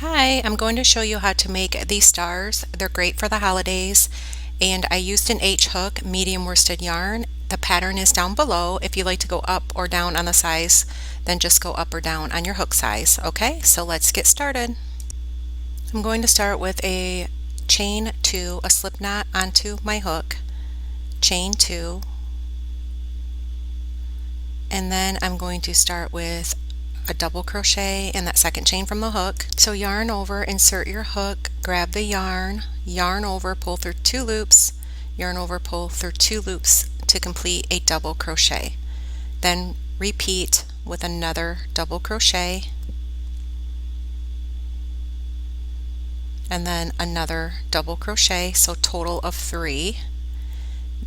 Hi, I'm going to show you how to make these stars. They're great for the holidays, and I used an H hook medium worsted yarn. The pattern is down below. If you like to go up or down on the size, then just go up or down on your hook size. Okay, so let's get started. I'm going to start with a chain 2, a slip knot onto my hook, chain 2, and then I'm going to start with a double crochet in that second chain from the hook. So yarn over, insert your hook, grab the yarn, yarn over, pull through 2 loops, yarn over, pull through 2 loops to complete a double crochet. Then repeat with another double crochet and then another double crochet, so total of 3.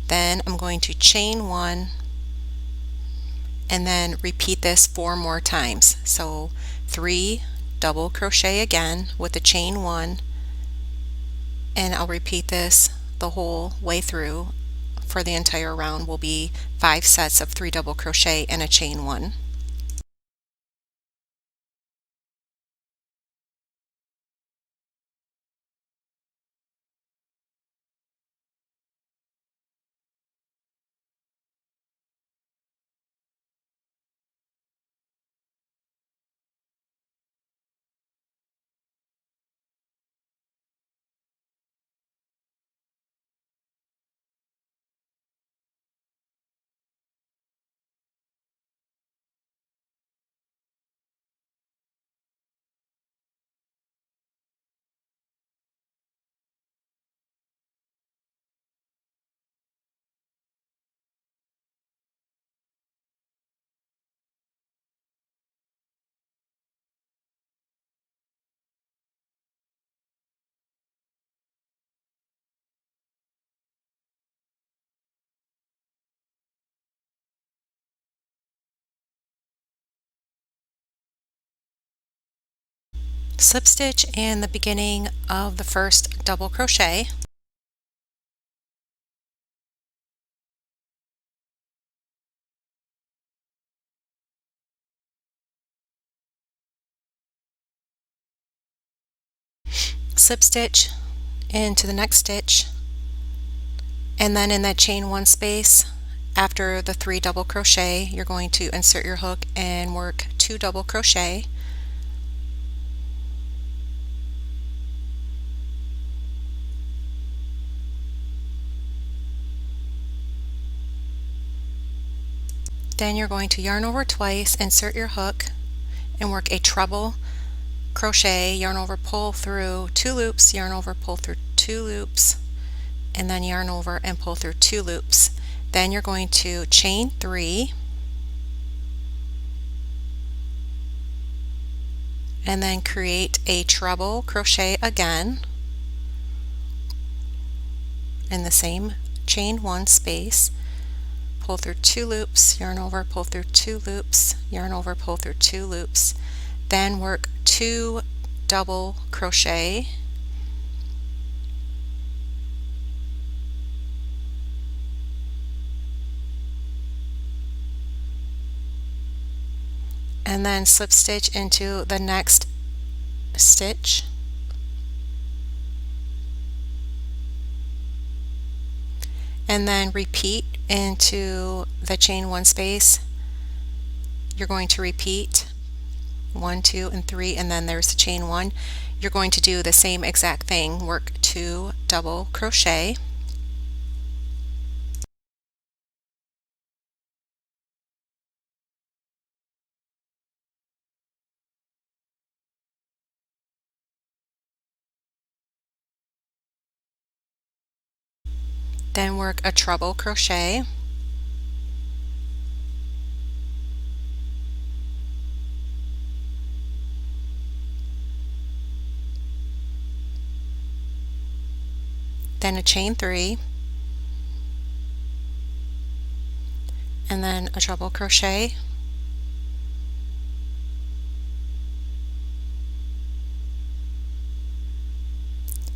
Then I'm going to chain 1 and then repeat this 4 more times. So 3 double crochet again with the chain 1, and I'll repeat this the whole way through. For the entire round will be 5 sets of 3 double crochet and a chain 1. Slip stitch in the beginning of the first double crochet. Slip stitch into the next stitch, and then in that chain 1 space after the 3 double crochet you're going to insert your hook and work 2 double crochet. Then you're going to yarn over twice, insert your hook, and work a treble crochet, yarn over, pull through 2 loops, yarn over, pull through 2 loops, and then yarn over and pull through 2 loops. Then you're going to chain 3, and then create a treble crochet again in the same chain 1 space. Pull through 2 loops, yarn over, pull through 2 loops, yarn over, pull through 2 loops. Then work 2 double crochet, and then slip stitch into the next stitch, and then repeat into the chain 1 space. You're going to repeat 1, 2, and 3, and then there's the chain 1. You're going to do the same exact thing, work 2 double crochet, then work a treble crochet, then a chain 3, and then a treble crochet,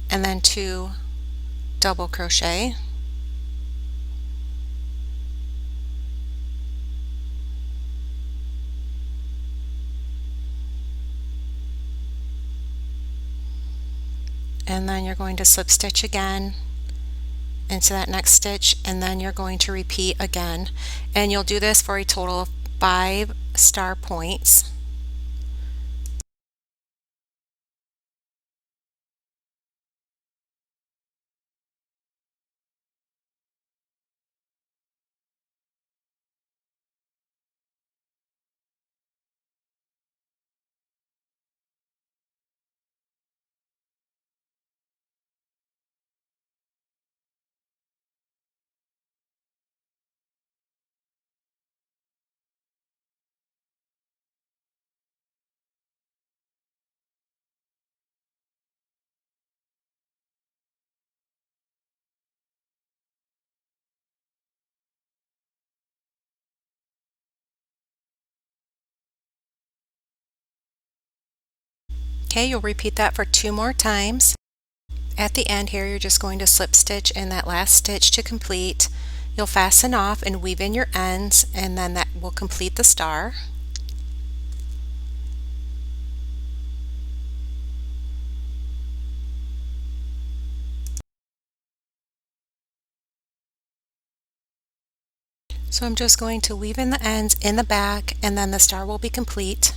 and then 2 double crochet, and then you're going to slip stitch again into that next stitch, and then you're going to repeat again, and you'll do this for a total of 5 star points. Okay, you'll repeat that for 2 more times. At the end here, you're just going to slip stitch in that last stitch to complete. You'll fasten off and weave in your ends, and then that will complete the star. So I'm just going to weave in the ends in the back, and then the star will be complete.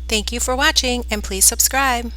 Thank you for watching, and please subscribe.